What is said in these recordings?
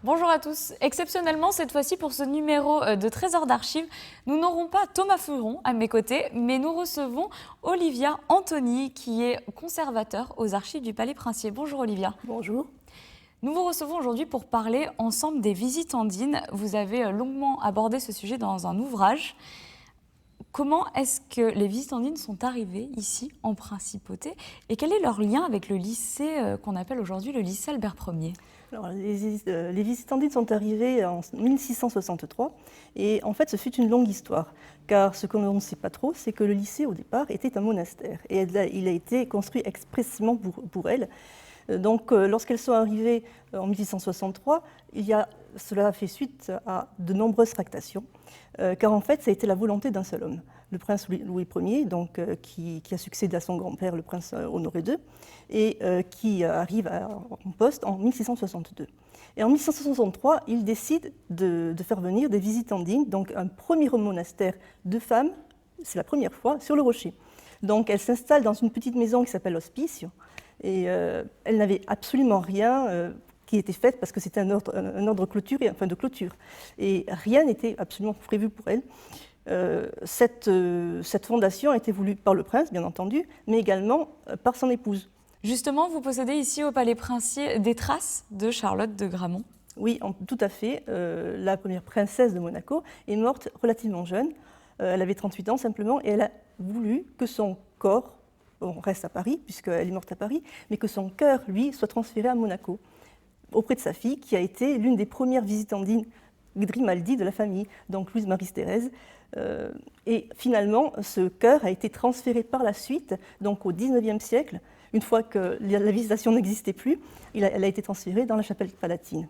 Bonjour à tous. Exceptionnellement, cette fois-ci, pour ce numéro de Trésor d'Archives, nous n'aurons pas Thomas Furon à mes côtés, mais nous recevons Olivia Anthony, qui est conservateur aux archives du Palais Princier. Bonjour Olivia. Bonjour. Nous vous recevons aujourd'hui pour parler ensemble des Visitandines. Vous avez longuement abordé ce sujet dans un ouvrage. Comment est-ce que les Visitandines sont arrivées ici, en Principauté, et quel est leur lien avec le lycée qu'on appelle aujourd'hui le lycée Albert Ier ? Alors, les Visitandines sont arrivées en 1663 et en fait ce fut une longue histoire car ce qu'on ne sait pas trop c'est que le lycée au départ était un monastère et il a été construit expressément pour elles. Donc lorsqu'elles sont arrivées en 1663, cela a fait suite à de nombreuses tractations car en fait ça a été la volonté d'un seul homme, le prince Louis Ier, donc, qui a succédé à son grand-père, le prince Honoré II, et qui arrive en poste en 1662. Et en 1663, il décide de faire venir des Visitandines, donc un premier monastère de femmes, c'est la première fois, sur le rocher. Donc elle s'installe dans une petite maison qui s'appelle l'Hospice, et elle n'avait absolument rien qui était fait parce que c'était un ordre clôturé, enfin de clôture. Et rien n'était absolument prévu pour elle. Cette fondation a été voulue par le prince, bien entendu, mais également par son épouse. Justement, vous possédez ici au Palais Princier des traces de Charlotte de Gramont. Oui, tout à fait. La première princesse de Monaco est morte relativement jeune. Elle avait 38 ans simplement et elle a voulu que son corps, on reste à Paris puisqu'elle est morte à Paris, mais que son cœur, lui, soit transféré à Monaco, auprès de sa fille qui a été l'une des premières Visitandines Grimaldi de la famille, donc Louise Marie-Thérèse. Et finalement, ce cœur a été transféré par la suite, donc au XIXe siècle. Une fois que la Visitation n'existait plus, elle a été transférée dans la chapelle palatine.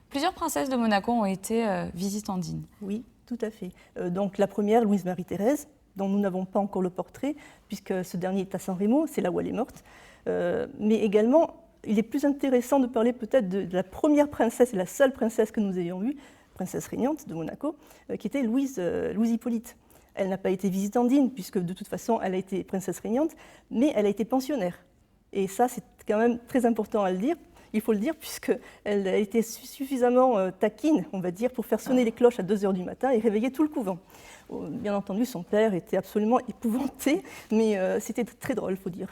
Plusieurs princesses de Monaco ont été Visitandines. Oui, tout à fait. Donc la première, Louise Marie-Thérèse, dont nous n'avons pas encore le portrait, puisque ce dernier est à San Remo, c'est là où elle est morte. Mais également, il est plus intéressant de parler peut-être de la première princesse et la seule princesse que nous ayons eue, princesse régnante de Monaco, qui était Louise Hippolyte. Elle n'a pas été Visitandine, puisque de toute façon, elle a été princesse régnante, mais elle a été pensionnaire. Et ça, c'est quand même très important à le dire. Il faut le dire, puisqu'elle a été suffisamment taquine, on va dire, pour faire sonner les cloches à 2 h du matin et réveiller tout le couvent. Bien entendu, son père était absolument épouvanté, mais c'était très drôle, il faut dire.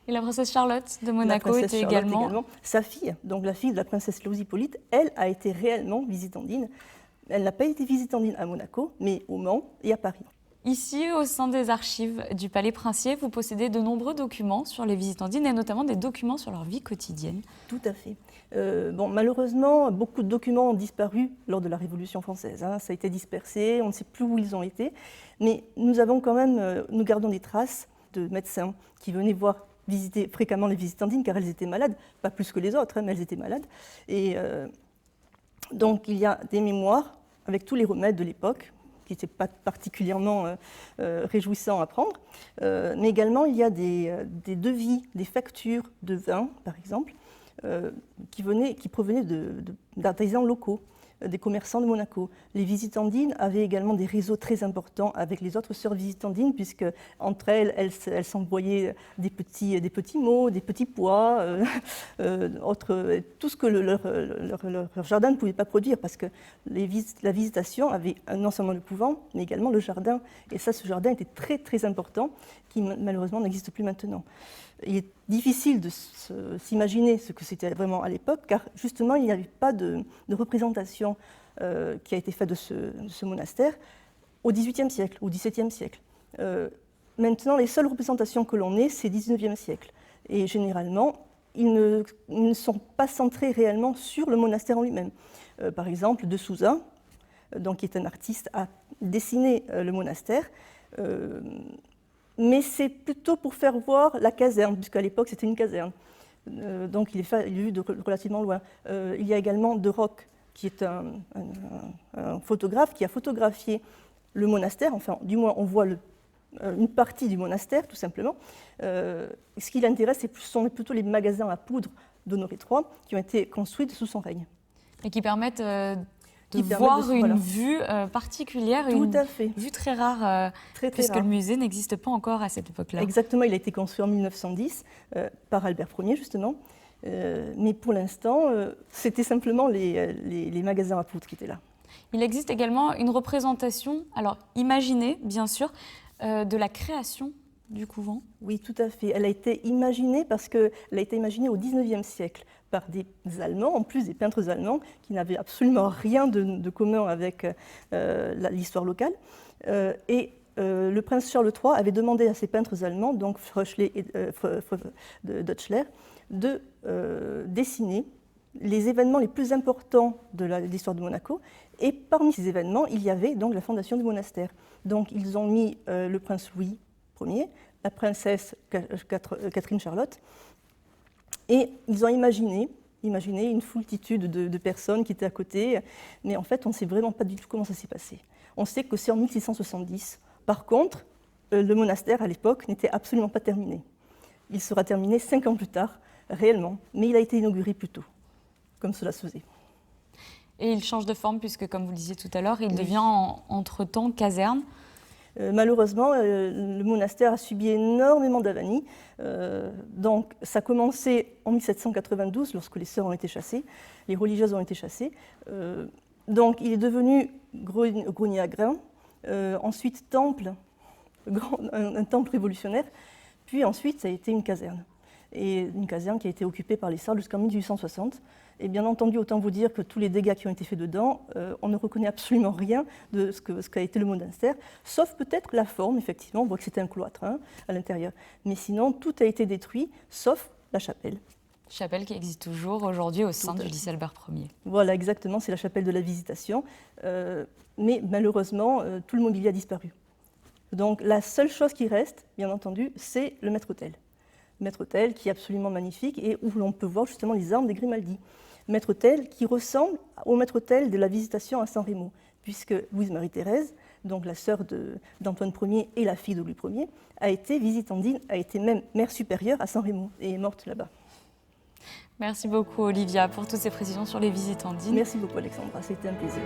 Et la princesse Charlotte de Monaco était également sa fille, donc la fille de la princesse Louise Hippolyte, elle a été réellement Visitandine. Elle n'a pas été Visitandine à Monaco, mais au Mans et à Paris. Ici, au sein des archives du Palais Princier, vous possédez de nombreux documents sur les Visitandines et notamment des documents sur leur vie quotidienne. Tout à fait. Malheureusement, beaucoup de documents ont disparu lors de la Révolution française. Ça a été dispersé, on ne sait plus où ils ont été. Mais nous avons quand même, nous gardons des traces de médecins qui venaient visiter fréquemment les Visitandines car elles étaient malades, pas plus que les autres, mais elles étaient malades. Et donc il y a des mémoires avec tous les remèdes de l'époque, qui n'étaient pas particulièrement réjouissants à prendre, mais également il y a des devis, des factures de vin, par exemple, qui provenaient d'artisans locaux, des commerçants de Monaco. Les Visitandines avaient également des réseaux très importants avec les autres sœurs Visitandines, puisque entre elles s'envoyaient des petits mots, des petits pois, tout ce que leur jardin ne pouvait pas produire, parce que la Visitation avait non seulement le couvent, mais également le jardin. Et ça, ce jardin était très très important, qui malheureusement n'existe plus maintenant. Il est difficile de s'imaginer ce que c'était vraiment à l'époque, car justement, il n'y avait pas de représentation qui a été faite de ce monastère au XVIIIe siècle, au XVIIe siècle. Maintenant, les seules représentations que l'on ait, c'est XIXe siècle. Et généralement, ils ne sont pas centrés réellement sur le monastère en lui-même. Par exemple, De Souza, qui est un artiste, a dessiné le monastère. Mais c'est plutôt pour faire voir la caserne, puisqu'à l'époque c'était une caserne. Donc il est vu de relativement loin. Il y a également De Rock, qui est un photographe qui a photographié le monastère, enfin du moins on voit une partie du monastère tout simplement. Ce qui l'intéresse, ce sont plutôt les magasins à poudre d'Honoré III qui ont été construits sous son règne. Et qui permettent de voir une vue particulière, Tout à fait. Vue très rare, puisque le musée n'existe pas encore à cette époque-là. Exactement, il a été construit en 1910 par Albert Ier, justement. Mais pour l'instant, c'était simplement les magasins à poudre qui étaient là. Il existe également une représentation, alors imaginée bien sûr, de la création du couvent. Oui, tout à fait. Elle a été imaginée parce qu'elle a été imaginée au XIXe siècle par des Allemands, en plus des peintres allemands, qui n'avaient absolument rien de commun avec l'histoire locale. Le prince Charles III avait demandé à ces peintres allemands, donc Fröschle et Deutschler, de dessiner les événements les plus importants de l'histoire de Monaco. Et parmi ces événements, il y avait donc la fondation du monastère. Donc ils ont mis le prince Louis Ier, la princesse Catherine Charlotte, et ils ont imaginé une foultitude de personnes qui étaient à côté, mais en fait on ne sait vraiment pas du tout comment ça s'est passé. On sait que c'est en 1670. Par contre, le monastère à l'époque n'était absolument pas terminé. Il sera terminé 5 ans plus tard, réellement, mais il a été inauguré plus tôt, comme cela se faisait. Et il change de forme puisque, comme vous le disiez tout à l'heure, il devient entre-temps caserne. Malheureusement, le monastère a subi énormément d'avanies. Donc, ça a commencé en 1792, lorsque les sœurs ont été chassées, les religieuses ont été chassées. Donc, il est devenu grenier à grains, ensuite temple, un temple révolutionnaire, puis ensuite ça a été une caserne. Et une caserne qui a été occupée par les Sardes jusqu'en 1860. Et bien entendu, autant vous dire que tous les dégâts qui ont été faits dedans, on ne reconnaît absolument rien de ce qu'a été le monastère, sauf peut-être la forme, effectivement, on voit que c'était un cloître à l'intérieur. Mais sinon, tout a été détruit, sauf la chapelle. Chapelle qui existe toujours aujourd'hui au sein du lycée Albert Ier. Voilà, exactement, c'est la chapelle de la Visitation. Mais malheureusement, tout le mobilier a disparu. Donc la seule chose qui reste, bien entendu, c'est le maître-autel. Maître-autel qui est absolument magnifique et où l'on peut voir justement les armes des Grimaldi. Maître-autel qui ressemble au maître-autel de la Visitation à San Remo, puisque Louise-Marie-Thérèse, donc la sœur d'Antoine Ier et la fille de Louis Ier, a été visitandine, a été même mère supérieure à San Remo et est morte là-bas. Merci beaucoup Olivia pour toutes ces précisions sur les visitandines. Merci beaucoup Alexandra, c'était un plaisir.